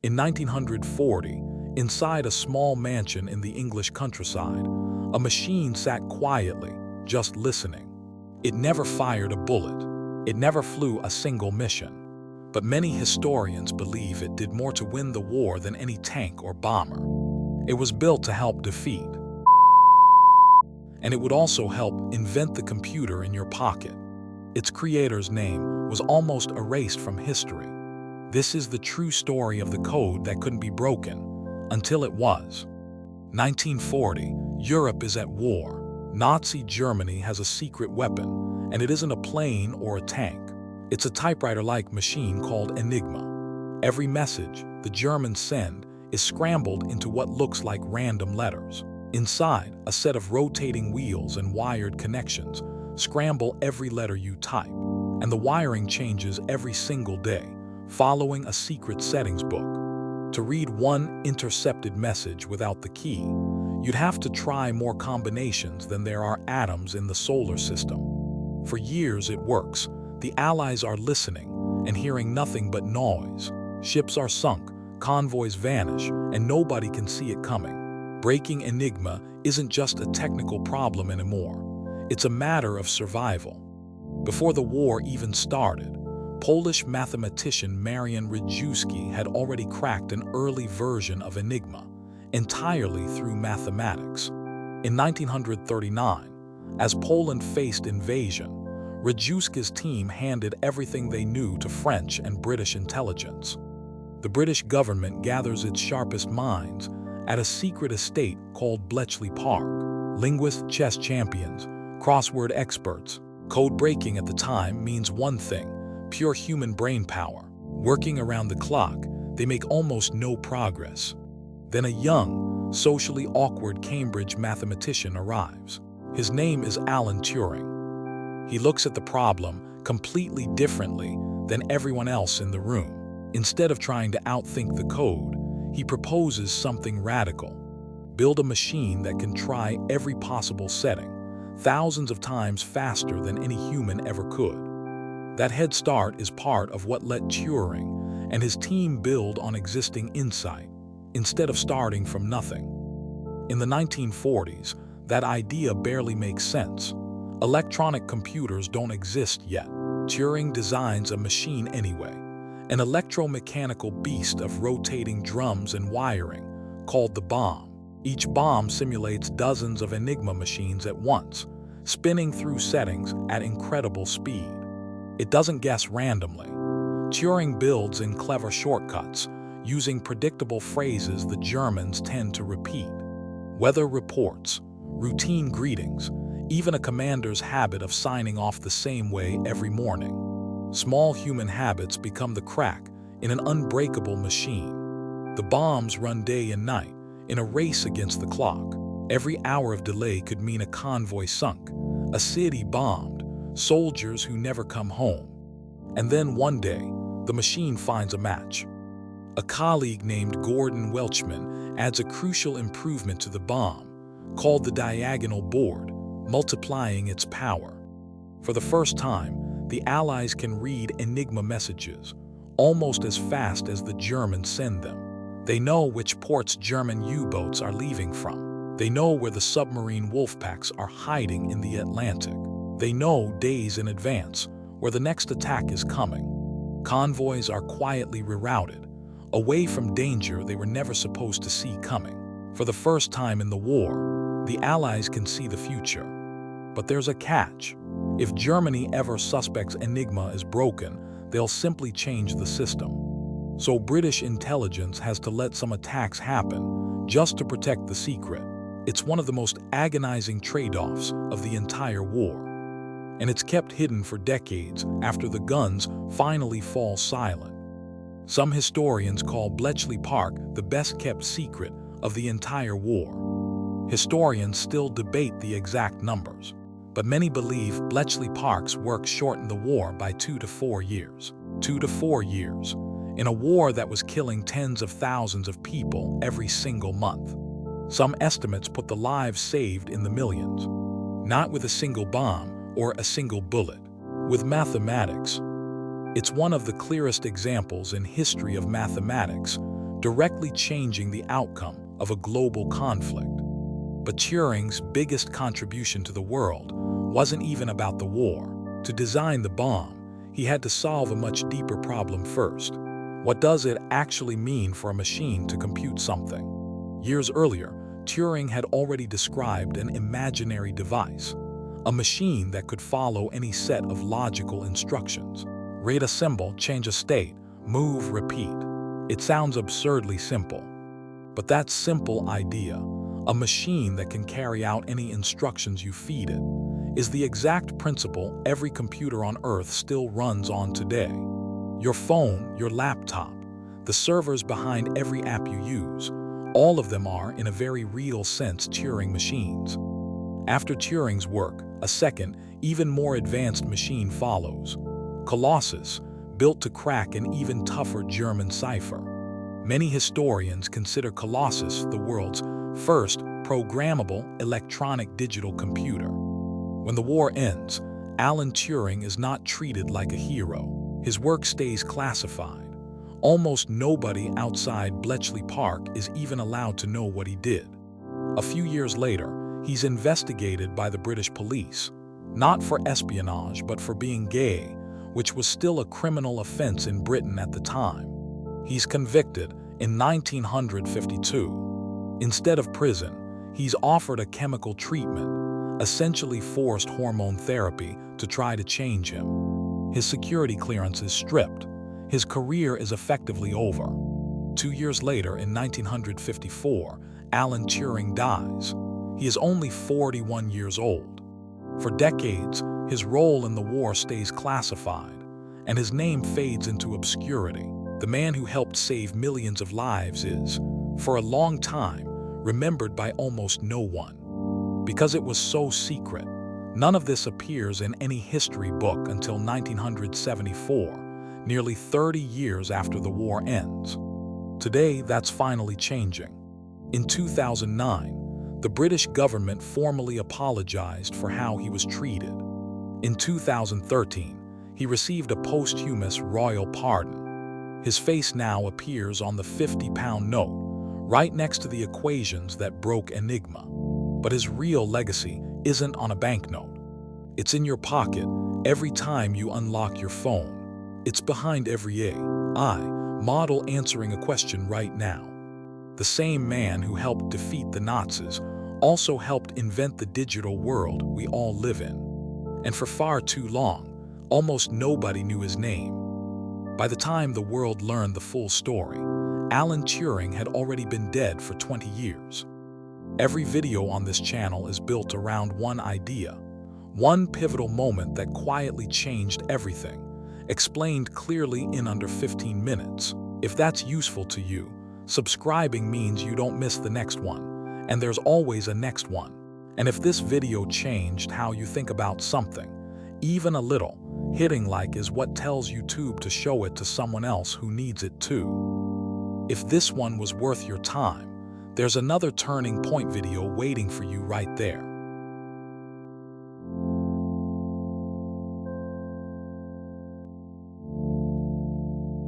In 1940, inside a small mansion in the English countryside, a machine sat quietly, just listening. It never fired a bullet. It never flew a single mission. But many historians believe it did more to win the war than any tank or bomber. It was built to help defeat, and it would also help invent the computer in your pocket. Its creator's name was almost erased from history. This is the true story of the code that couldn't be broken, until it was. 1940, Europe is at war. Nazi Germany has a secret weapon, and it isn't a plane or a tank. It's a typewriter-like machine called Enigma. Every message the Germans send is scrambled into what looks like random letters. Inside, a set of rotating wheels and wired connections scramble every letter you type, and the wiring changes every single day, following a secret settings book. To read one intercepted message without the key, you'd have to try more combinations than there are atoms in the solar system. For years it works. The Allies are listening and hearing nothing but noise. Ships are sunk, convoys vanish, and nobody can see it coming. Breaking Enigma isn't just a technical problem anymore. It's a matter of survival. Before the war even started, Polish mathematician Marian Rejewski had already cracked an early version of Enigma, entirely through mathematics. In 1939, as Poland faced invasion, Rejewski's team handed everything they knew to French and British intelligence. The British government gathers its sharpest minds at a secret estate called Bletchley Park. Linguists, chess champions, crossword experts. Code breaking at the time means one thing: pure human brain power. Working around the clock, they make almost no progress. Then a young, socially awkward Cambridge mathematician arrives. His name is Alan Turing. He looks at the problem completely differently than everyone else in the room. Instead of trying to outthink the code, he proposes something radical. Build a machine that can try every possible setting, thousands of times faster than any human ever could. That head start is part of what let Turing and his team build on existing insight, instead of starting from nothing. In the 1940s, that idea barely makes sense. Electronic computers don't exist yet. Turing designs a machine anyway, an electromechanical beast of rotating drums and wiring, called the bombe. Each bombe simulates dozens of Enigma machines at once, spinning through settings at incredible speed. It doesn't guess randomly. Turing builds in clever shortcuts, using predictable phrases the Germans tend to repeat. Weather reports, routine greetings, even a commander's habit of signing off the same way every morning. Small human habits become the crack in an unbreakable machine. The bombs run day and night, in a race against the clock. Every hour of delay could mean a convoy sunk, a city bombed, soldiers who never come home. And then one day, the machine finds a match. A colleague named Gordon Welchman adds a crucial improvement to the bombe, called the diagonal board, multiplying its power. For the first time, the Allies can read Enigma messages, almost as fast as the Germans send them. They know which ports German U-boats are leaving from. They know where the submarine wolf packs are hiding in the Atlantic. They know days in advance where the next attack is coming. Convoys are quietly rerouted, away from danger they were never supposed to see coming. For the first time in the war, the Allies can see the future. But there's a catch. If Germany ever suspects Enigma is broken, they'll simply change the system. So British intelligence has to let some attacks happen just to protect the secret. It's one of the most agonizing trade-offs of the entire war. And it's kept hidden for decades after the guns finally fall silent. Some historians call Bletchley Park the best-kept secret of the entire war. Historians still debate the exact numbers, but many believe Bletchley Park's work shortened the war by 2 to 4 years. 2 to 4 years. In a war that was killing tens of thousands of people every single month. Some estimates put the lives saved in the millions. Not with a single bomb or a single bullet. With mathematics. It's one of the clearest examples in history of mathematics directly changing the outcome of a global conflict. But Turing's biggest contribution to the world wasn't even about the war. To design the bomb, he had to solve a much deeper problem first. What does it actually mean for a machine to compute something? Years earlier, Turing had already described an imaginary device, a machine that could follow any set of logical instructions. Read a symbol, change a state, move, repeat. It sounds absurdly simple. But that simple idea, a machine that can carry out any instructions you feed it, is the exact principle every computer on Earth still runs on today. Your phone, your laptop, the servers behind every app you use, all of them are, in a very real sense, Turing machines. After Turing's work, a second, even more advanced machine follows. Colossus, built to crack an even tougher German cipher. Many historians consider Colossus the world's first programmable electronic digital computer. When the war ends, Alan Turing is not treated like a hero. His work stays classified. Almost nobody outside Bletchley Park is even allowed to know what he did. A few years later, he's investigated by the British police, not for espionage but for being gay, which was still a criminal offense in Britain at the time. He's convicted in 1952. Instead of prison, he's offered a chemical treatment, essentially forced hormone therapy, to try to change him. His security clearance is stripped. His career is effectively over. 2 years later, in 1954, Alan Turing dies. He is only 41 years old. For decades, his role in the war stays classified, and his name fades into obscurity. The man who helped save millions of lives is, for a long time, remembered by almost no one. Because it was so secret, none of this appears in any history book until 1974, nearly 30 years after the war ends. Today, that's finally changing. In 2009, the British government formally apologized for how he was treated. In 2013, he received a posthumous royal pardon. His face now appears on the 50-pound note, right next to the equations that broke Enigma. But his real legacy isn't on a banknote. It's in your pocket every time you unlock your phone. It's behind every AI model answering a question right now. The same man who helped defeat the Nazis also helped invent the digital world we all live in. And for far too long, almost nobody knew his name. By the time the world learned the full story, Alan Turing had already been dead for 20 years. Every video on this channel is built around one idea, one pivotal moment that quietly changed everything, explained clearly in under 15 minutes. If that's useful to you, subscribing means you don't miss the next one, and there's always a next one. And if this video changed how you think about something, even a little, hitting like is what tells YouTube to show it to someone else who needs it too. If this one was worth your time, there's another Turning Point video waiting for you right there.